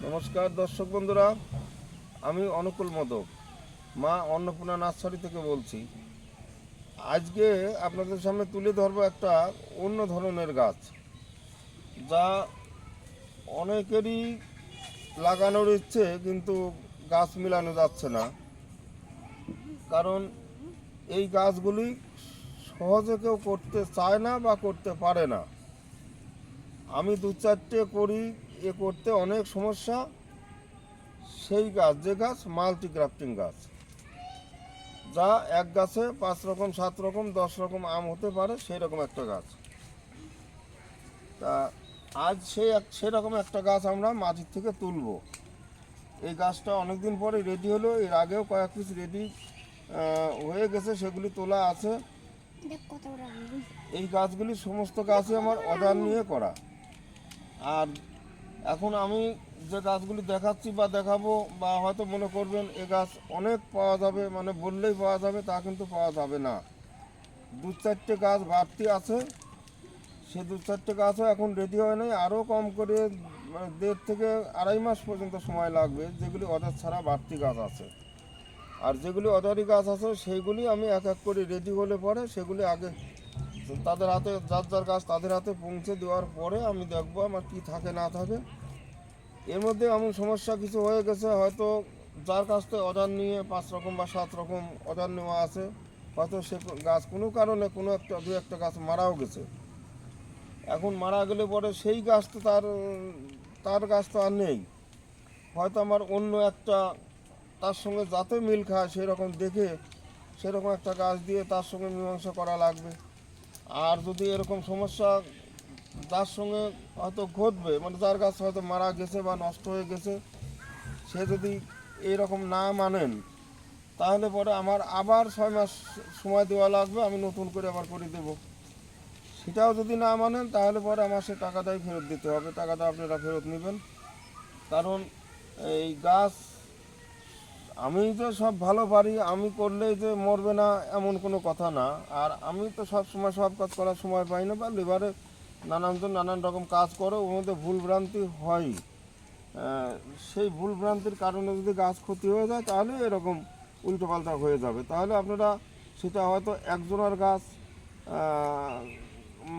নমস্কার দর্শক বন্ধুরা, আমি অনুকূল মোদক মা অন্নপূর্ণা নার্সারি থেকে বলছি। আজকে আপনাদের সামনে তুলে ধরবো একটা অন্য ধরনের গাছ, যা অনেকেরই লাগানোর ইচ্ছে, কিন্তু গাছ মিলানো যাচ্ছে না। কারণ এই গাছগুলি সহজে কেউ করতে চায় না বা করতে পারে না। আমি দু চারটে করি, এ করতে অনেক সমস্যা। সেই গাছ, যে গাছ মাল্টিগ্রাফটিং গাছ, যা এক গাছে 5 রকম 7 রকম 10 রকম আম হতে পারে, সেই রকম একটা গাছ। তা আজ সেরকম একটা গাছ আমরা মাটির থেকে তুলব। এই গাছটা অনেক দিন পরে রেডি হলো। এর আগেও কয়েক পিস রেডি হয়ে গেছে, সেগুলি তোলা আছে। এই গাছগুলি সমস্ত গাছই আমার অর্ডার নিয়ে করা। আর এখন আমি যে গাছগুলি দেখাচ্ছি বা দেখাবো, বা হয়তো মনে করবেন এ গাছ অনেক পাওয়া যাবে, মানে বললেই পাওয়া যাবে, তা কিন্তু পাওয়া যাবে না। দু চারটে গাছ বাড়তি আছে, সে দু চারটে গাছও এখন রেডি হয় নাই। আরও কম করে মানে 1.5 থেকে 2.5 মাস পর্যন্ত সময় লাগবে, যেগুলি অর্ডার ছাড়া বাড়তি গাছ আছে। আর যেগুলি অর্ডারি গাছ আছে সেইগুলি আমি এক এক করে রেডি হলে পরে সেগুলি আগে তাদের হাতে, যার যার গাছ তাদের হাতে পৌঁছে দেওয়ার পরে আমি দেখবো আমার কী থাকে না থাকে। এর মধ্যে এমন সমস্যা কিছু হয়ে গেছে, হয়তো যার কাছ থেকে অর্ডার নিয়ে 5 রকম বা 7 রকম অর্ডার নেওয়া আছে, হয়তো সে গাছ কোনো কারণে কোনো একটা দু একটা গাছ মারাও গেছে। এখন মারা গেলে পরে সেই গাছ তো তার গাছ তো আর নেই। হয়তো আমার অন্য একটা তার সঙ্গে যাতে মিল খায় সেরকম দেখে সেরকম একটা গাছ দিয়ে তার সঙ্গে মীমাংসা করা লাগবে। আর যদি এরকম সমস্যা যার সঙ্গে হয়তো ঘটবে, মানে যার গাছ হয়তো মারা গেছে বা নষ্ট হয়ে গেছে, সে যদি এইরকম না মানেন, তাহলে পরে আমার আবার 6 মাস সময় দেওয়া লাগবে, আমি নতুন করে আবার করে দেব। সেটাও যদি না মানেন, তাহলে পরে আমার সে টাকাটাই ফেরত দিতে হবে। টাকাটা আপনারা ফেরত নেবেন। কারণ এই গাছ, আমি যে সব ভালো পারি, আমি করলেই যে মরবে না এমন কোনো কথা না। আর আমি তো সব সময় সব কাজ করার সময় পাই না, বা লেবারে নানানজন নানান রকম কাজ করে, ওর মধ্যে ভুলভ্রান্তি হয়। সেই ভুলভ্রান্তির কারণে যদি গাছ ক্ষতি হয়ে যায়, তাহলে এরকম উল্টোপাল্টা হয়ে যাবে। তাহলে আপনারা, সেটা হয়তো একজনের গাছ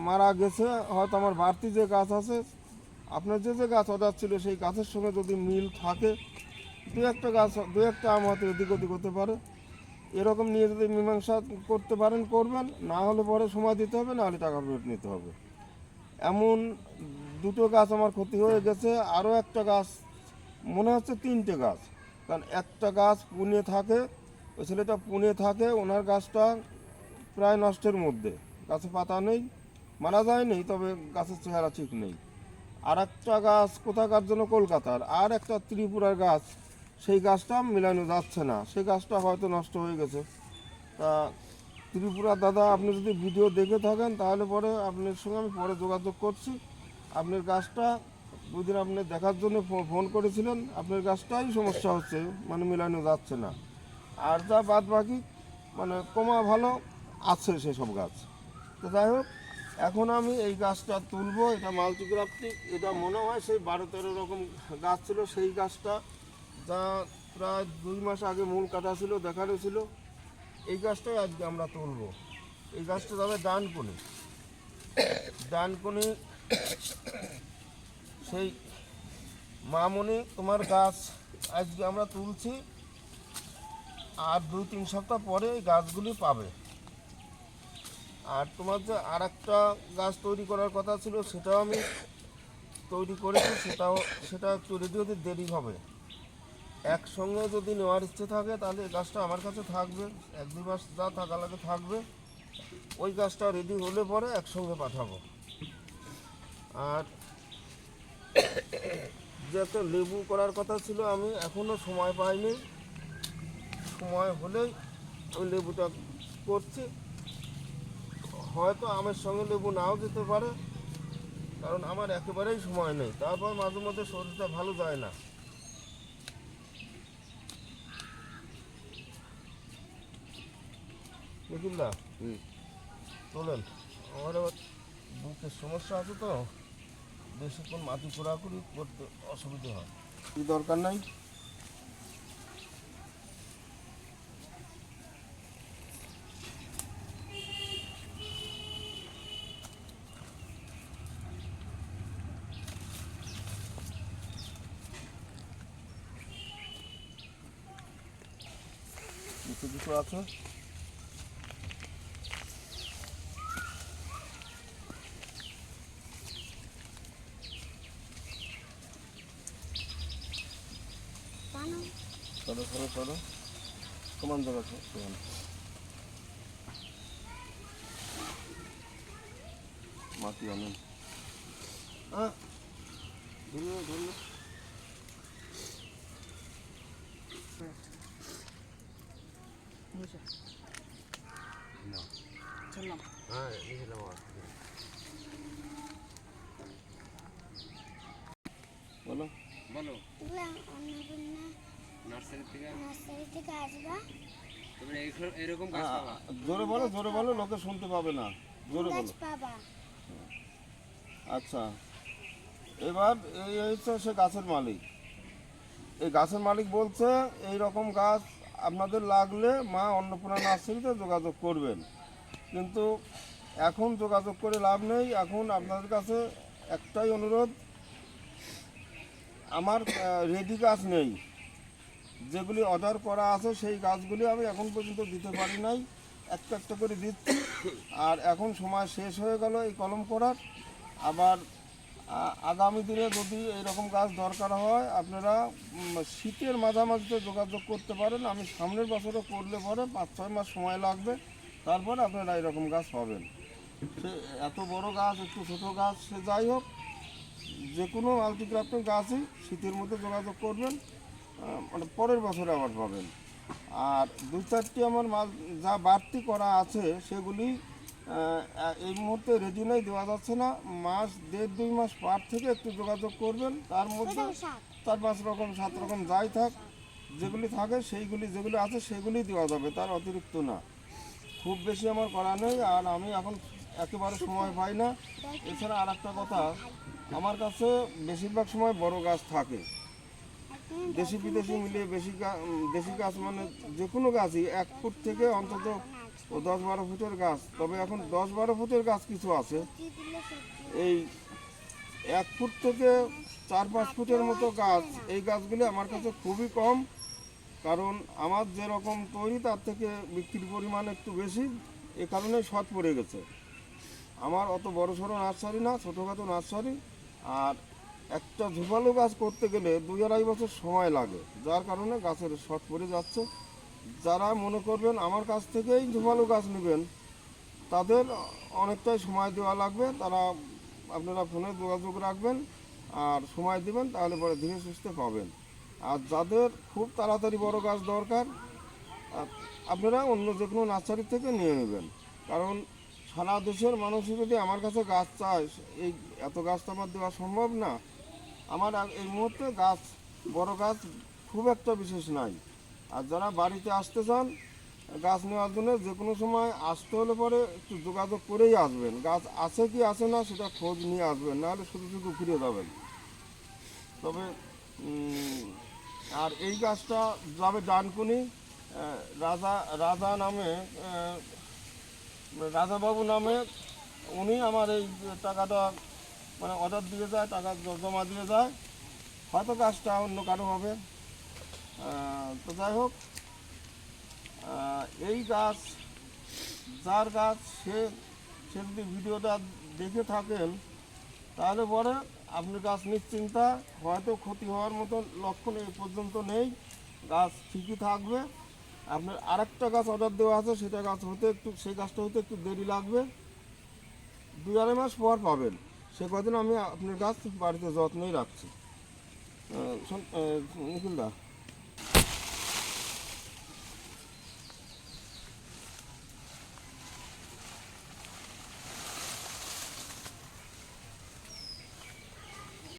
মারা গেছে, হয়তো আমার বাড়তি যে গাছ আছে, আপনার যে গাছ অর্ডার ছিল সেই গাছের সঙ্গে যদি মিল থাকে, দু একটা আম হয়তো এদিক ওদিক হতে পারে। এরকম নিয়ে যদি মীমাংসা করতে পারেন করবেন, না হলে পরে সময় দিতে হবে, না হলে টাকা ফেরত নিতে হবে। এমন দুটো গাছ আমার ক্ষতি হয়ে গেছে। আরও একটা গাছ, মনে হচ্ছে 3টে গাছ, কারণ একটা গাছ পুনে থাকে, ওই ছেলেটা পুনে থাকে, ওনার গাছটা প্রায় নষ্টের মধ্যে, গাছে পাতা নেই, মারা যায়নি, তবে গাছের চেহারা ঠিক নেই। আর একটা গাছ কোথাকার জন্য কলকাতার, আর একটা ত্রিপুরার গাছ, সেই গাছটা মিলানো যাচ্ছে না, সেই গাছটা হয়তো নষ্ট হয়ে গেছে। তা ত্রিপুরা দাদা, আপনি যদি ভিডিও দেখে থাকেন, তাহলে পরে আপনার সঙ্গে আমি পরে যোগাযোগ করছি। আপনার গাছটা দুদিন আপনি দেখার জন্য ফোন করেছিলেন, আপনার গাছটাই সমস্যা হচ্ছে, মানে মিলানো যাচ্ছে না। আর যা বাদ বাকি মানে কমা ভালো আছে সেসব গাছ। তো যাই হোক, এখন আমি এই গাছটা তুলবো। এটা মাল্টিগ্রাফটিং, এটা মনে হয় সেই 12-13 রকম গাছ ছিল, সেই গাছটা, যা প্রায় 2 মাস আগে মূল কাটা ছিল, দেখানো ছিল। এই গাছটাই আজকে আমরা তুলবো। এই গাছটা যাবে ডানকুনি। ডানকুনি সেই মামনি, তোমার গাছ আজকে আমরা তুলছি। আর 2-3 সপ্তাহ পরে এই গাছগুলি পাবে। আর তোমার যে আর একটা গাছ তৈরি করার কথা ছিল, সেটাও আমি তৈরি করেছি। সেটা একটু রেডি হতে দেরি হবে। একসঙ্গে যদি নেওয়ার ইচ্ছে থাকে, তাহলে এই গাছটা আমার কাছে থাকবে, 1-2 মাস যা থাকা লাগে থাকবে। ওই গাছটা রেডি হলে পরে একসঙ্গে পাঠাবো। আর যে একটা লেবু করার কথা ছিল, আমি এখনও সময় পাইনি। সময় হলেই আমি লেবুটা করছি। হয়তো আমের সঙ্গে লেবু নাও যেতে পারে, কারণ আমার একেবারেই সময় নেই। তারপর মাঝে মধ্যে শরীরটা ভালো যায় না। নিখিল দা, চলেন। আমার আবার বুকের সমস্যা আছে, তো বেশিক্ষণ মাটি খোঁড়াখুড়ি করতে অসুবিধা হয়। কি দরকার নাই। কিছু কিছু আছে সরো সরো সরো, সমান জায়গা সমান। মাটি আনেন, ধরলো ধরলো। বলো বলো নার্সারি থেকে আসবা, তোমরা এরকম গাছ পাবা। জোরে বলো, জোরে বলো, লোকে শুনতে পাবে না, জোরে গাছ বলো। পাবা। আচ্ছা, এবার এই হচ্ছে সে গাছের মালিক। এই গাছের মালিক বলছে এই রকম গাছ আপনাদের লাগলে মা অন্নপূর্ণা নার্সারিতে যোগাযোগ করবেন। কিন্তু এখন যোগাযোগ করে লাভ নেই। এখন আপনাদের কাছে একটাই অনুরোধ, আমার রেডি গাছ নেই। যেগুলি অর্ডার করা আছে সেই গাছগুলি আমি এখন পর্যন্ত দিতে পারি নাই, একটা একটা করে দিচ্ছি। আর এখন সময় শেষ হয়ে গেল এই কলম করার। আবার আগামী দিনে যদি এইরকম গাছ দরকার হয় আপনারা শীতের মাঝামাঝিতে যোগাযোগ করতে পারেন। আমি সামনের বছরে করলে পরে 5-6 মাস সময় লাগবে, তারপরে আপনারা এরকম গাছ পাবেন। সে এত বড় গাছ একটু ছোটো গাছ সে যাই হোক, যে কোনো মাল্টিক্রাফটিং গাছই শীতের মধ্যে যোগাযোগ করবেন, মানে পরের বছরে আবার পাবেন। আর 2-4টি আমার মাল যা বাড়তি করা আছে সেগুলি এই মুহূর্তে রেডি নেই, দেওয়া যাচ্ছে না। মাস 1.5-2 মাস পার থেকে একটু যোগাযোগ করবেন। তার মধ্যে 4-5 রকম 7 রকম যাই থাক, যেগুলি থাকে সেইগুলি, যেগুলি আছে সেগুলি দেওয়া যাবে, তার অতিরিক্ত না। খুব বেশি আমার করা নেই, আর আমি এখন একেবারে সময় পাই না। এছাড়া আর একটা কথা, আমার কাছে বেশিরভাগ সময় বড় গাছ থাকে, দেশি বিদেশি মিলিয়ে দেশি গাছ মানে যে কোনো গাছই 1 ফুট থেকে অন্তত 10-12 ফুটের গাছ। তবে এখন 10-12 ফুটের গাছ কিছু আছে, এই 1 ফুট থেকে 4-5 ফুটের মতো গাছ, এই গাছগুলি আমার কাছে খুবই কম। কারণ আমার যেরকম তৈরি তার থেকে বিক্রির পরিমাণ একটু বেশি, এ কারণে শর্ট পড়ে গেছে। আমার অত বড় সড়ো নার্সারি না, ছোটোখাটো নার্সারি। আর একটা ঝোপালো গাছ করতে গেলে 2-2.5 বছর সময় লাগে, যার কারণে গাছের শর্ট পড়ে যাচ্ছে। যারা মনে করবেন আমার কাছ থেকেই ঝোপালো গাছ নেবেন, তাদের অনেকটাই সময় দেওয়া লাগবে। তারা আপনারা ফোনে যোগাযোগ রাখবেন আর সময় দিবেন, তাহলে পরে ধীরে সুস্থে পাবেন। আর যাদের খুব তাড়াতাড়ি বড় গাছ দরকার, আপনারা অন্য যে কোনো নার্সারি থেকে নিয়ে নেবেন। কারণ সারা দেশের মানুষই যদি আমার কাছে গাছ চায়, এই এত গাছ তো আমার দেওয়া সম্ভব না। আমার এই মুহূর্তে গাছ, বড় গাছ খুব একটা বিশেষ নাই। আর যারা বাড়িতে আসতে চান গাছ নেওয়ার জন্য, যে কোনো সময় আসতে হলে পরে একটু যোগাযোগ করেই আসবেন। গাছ আছে কি আছে না সেটা খোঁজ নিয়ে আসবেন, নাহলে শুধু শুধু ফিরে যাবেন। তবে আর এই গাছটা যাবে ডানকুনি, রাজা রাজা নামে, রাজাবাবু নামে, উনি আমার এই টাকাটা মানে অর্ডার দিয়ে যায়, টাকা জমা দিয়ে যায়। হয়তো গাছটা অন্য কারো হবে। তো যাই হোক, এই গাছ যার গাছ সে যদি ভিডিওটা দেখে থাকেন, তাহলে পরে আপনি গাছ নিশ্চিন্তা, হয়তো ক্ষতি হওয়ার মতো লক্ষণ এই পর্যন্ত নেই, গাছ ঠিকই থাকবে। আপনার আরেকটা গাছ অর্ডার দেওয়া আছে, সেটা গাছ হতে একটু, সেই গাছটা হতে একটু দেরি লাগবে, 2-2.5 মাস পর পাবেন। সে কদিন আমি আপনার গাছ বাড়িতে যত্নই রাখছি। নিখিল দা।